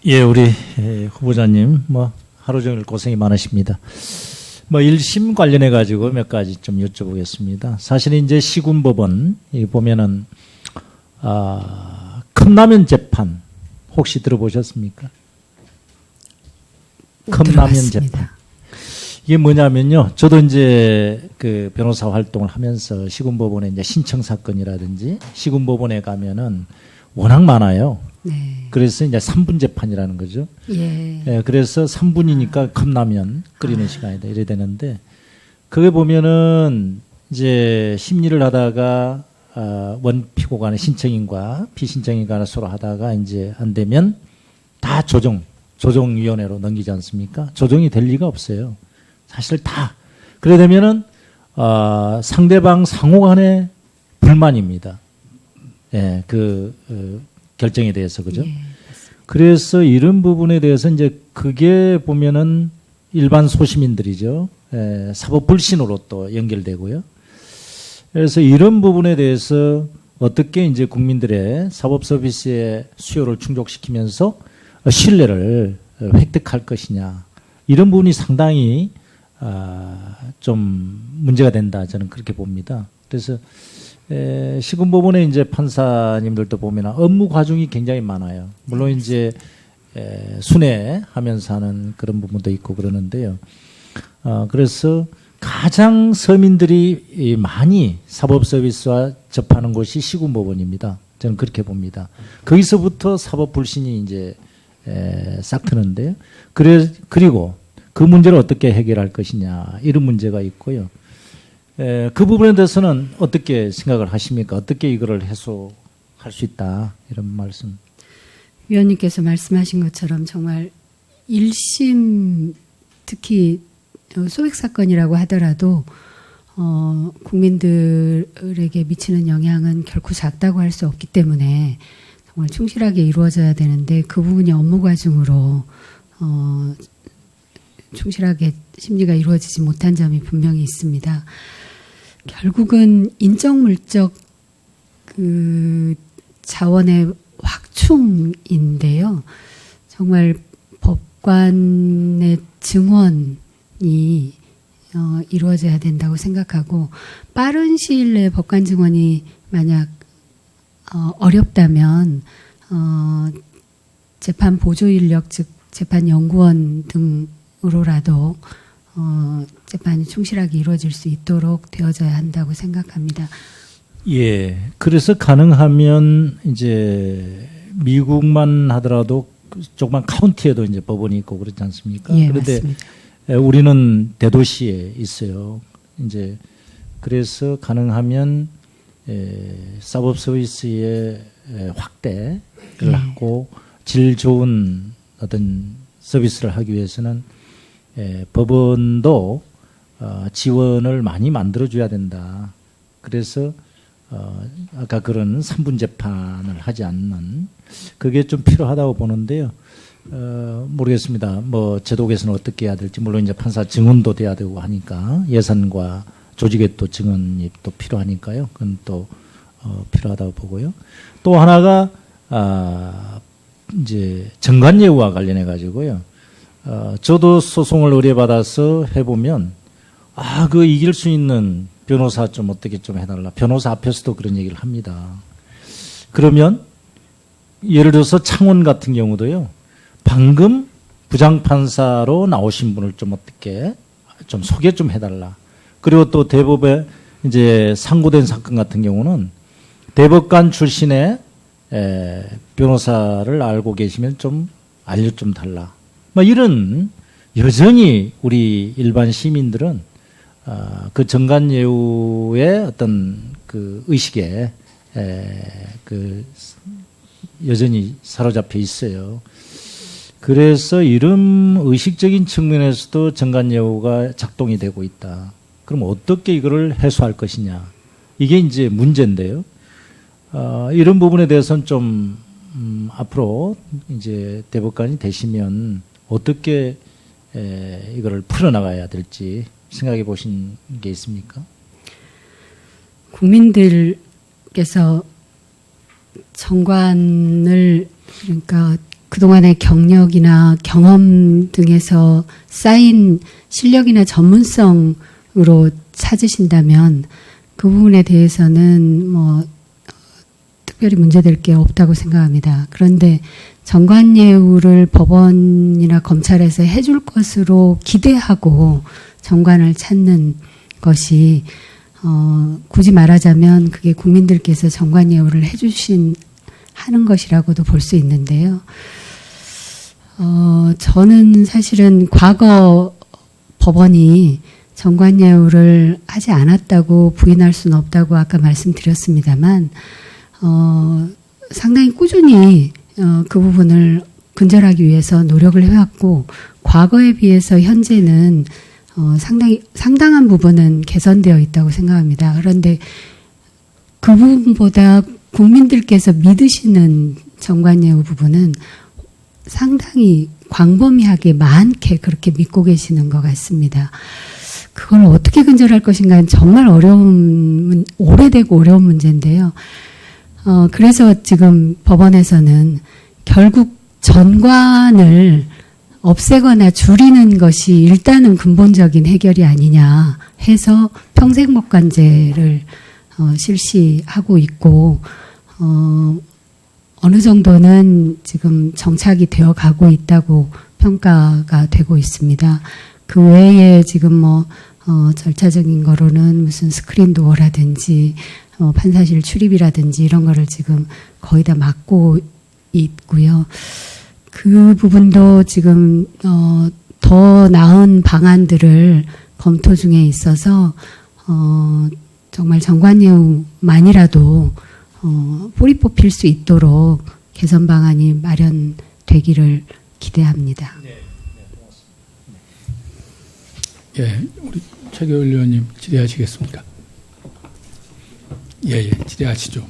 예, 우리 후보자님 하루 종일 고생이 많으십니다. 1심 관련해 가지고 몇 가지 좀 여쭤보겠습니다. 사실 이제 시군법원 보면은 컵라면 재판 혹시 들어보셨습니까? 컵라면 재판. 이게 뭐냐면요. 저도 이제 그 변호사 활동을 하면서 시군법원에 이제 신청 사건이라든지 시군법원에 가면은 워낙 많아요. 네. 그래서 이제 3분 재판이라는 거죠. 예. 예, 그래서 3분이니까 컵라면 끓이는 시간이다 이래 되는데, 그게 보면은 이제 심리를 하다가 원피고 간의 신청인과 피신청인 간에 서로 하다가 이제 안 되면 다 조정위원회로 넘기지 않습니까? 조정이 될 리가 없어요. 사실 다. 그래 되면은 상대방 상호 간의 불만입니다. 예, 결정에 대해서, 그죠? 예, 그래서 이런 부분에 대해서 이제 그게 보면은 일반 소시민들이죠. 예, 사법 불신으로 또 연결되고요. 그래서 이런 부분에 대해서 어떻게 이제 국민들의 사법 서비스의 수요를 충족시키면서 신뢰를 획득할 것이냐. 이런 부분이 상당히 좀 문제가 된다. 저는 그렇게 봅니다. 그래서 시군법원의 이제 판사님들도 보면 업무 과중이 굉장히 많아요. 물론 이제 순회하면서 하는 그런 부분도 있고 그러는데요. 그래서 가장 서민들이 많이 사법 서비스와 접하는 곳이 시군법원입니다. 저는 그렇게 봅니다. 거기서부터 사법 불신이 이제 싹 트는데요. 그리고 그 문제를 어떻게 해결할 것이냐, 이런 문제가 있고요. 그 부분에 대해서는 어떻게 생각을 하십니까? 어떻게 이거를 해소할 수 있다, 이런 말씀. 위원님께서 말씀하신 것처럼 정말 1심, 특히 소액 사건이라고 하더라도 국민들에게 미치는 영향은 결코 작다고 할 수 없기 때문에 정말 충실하게 이루어져야 되는데, 그 부분이 업무 과중으로 충실하게 심리가 이루어지지 못한 점이 분명히 있습니다. 결국은 인적 물적 그 자원의 확충인데요. 정말 법관의 증언이 이루어져야 된다고 생각하고, 빠른 시일 내에 법관 증언이 만약 어렵다면 재판 보조 인력, 즉 재판 연구원 등으로라도 재판이 충실하게 이루어질 수 있도록 되어져야 한다고 생각합니다. 예. 그래서 가능하면 이제 미국만 하더라도 조그만 카운티에도 이제 법원이 있고 그렇지 않습니까? 예, 그런데 맞습니다. 우리는 대도시에 있어요. 이제 그래서 가능하면 사법 서비스의 확대를 하고 질 좋은 어떤 서비스를 하기 위해서는 법원도 지원을 많이 만들어줘야 된다. 그래서 아까 그런 3분 재판을 하지 않는, 그게 좀 필요하다고 보는데요. 모르겠습니다. 제도에서는 어떻게 해야 될지. 물론 이제 판사 증언도 돼야 되고 하니까 예산과 조직의 또 증언이 또 필요하니까요. 그건 또 필요하다고 보고요. 또 하나가 이제 정관예우와 관련해 가지고요. 저도 소송을 의뢰받아서 해보면, 그 이길 수 있는 변호사 좀 어떻게 좀 해달라. 변호사 앞에서도 그런 얘기를 합니다. 그러면, 예를 들어서 창원 같은 경우도요, 방금 부장판사로 나오신 분을 좀 어떻게 좀 소개 좀 해달라. 그리고 또 대법에 이제 상고된 사건 같은 경우는 대법관 출신의 변호사를 알고 계시면 좀 알려 좀 달라. 이런, 여전히 우리 일반 시민들은 그 정관예우의 어떤 그 의식에 여전히 사로잡혀 있어요. 그래서 이런 의식적인 측면에서도 정관예우가 작동이 되고 있다. 그럼 어떻게 이거를 해소할 것이냐. 이게 이제 문제인데요. 이런 부분에 대해서는 좀 앞으로 이제 대법관이 되시면 어떻게 이거를 풀어나가야 될지 생각해 보신 게 있습니까? 국민들께서 정관을, 그러니까 그동안의 경력이나 경험 등에서 쌓인 실력이나 전문성으로 찾으신다면 그 부분에 대해서는 뭐 특별히 문제될 게 없다고 생각합니다. 그런데 정관예우를 법원이나 검찰에서 해줄 것으로 기대하고 정관을 찾는 것이 굳이 말하자면 그게 국민들께서 정관예우를 해주신 하는 것이라고도 볼 수 있는데요. 저는 사실은 과거 법원이 정관예우를 하지 않았다고 부인할 수는 없다고 아까 말씀드렸습니다만 상당히 꾸준히 그 부분을 근절하기 위해서 노력을 해왔고 과거에 비해서 현재는 상당한 부분은 개선되어 있다고 생각합니다. 그런데 그 부분보다 국민들께서 믿으시는 정관예우 부분은 상당히 광범위하게 많게 그렇게 믿고 계시는 것 같습니다. 그걸 어떻게 근절할 것인가는 정말 오래되고 어려운 문제인데요. 그래서 지금 법원에서는 결국 전관을 없애거나 줄이는 것이 일단은 근본적인 해결이 아니냐 해서 평생법관제를 실시하고 있고 어느 정도는 지금 정착이 되어 가고 있다고 평가가 되고 있습니다. 그 외에 지금 절차적인 거로는 무슨 스크린 도어라든지 판사실 출입이라든지 이런 거를 지금 거의 다 막고 있고요. 그 부분도 지금 더 나은 방안들을 검토 중에 있어서 정말 정관예우만이라도 뿌리 뽑힐 수 있도록 개선 방안이 마련되기를 기대합니다. 예, 우리 최경일 의원님 질의하시겠습니까? 예, 질의하시죠.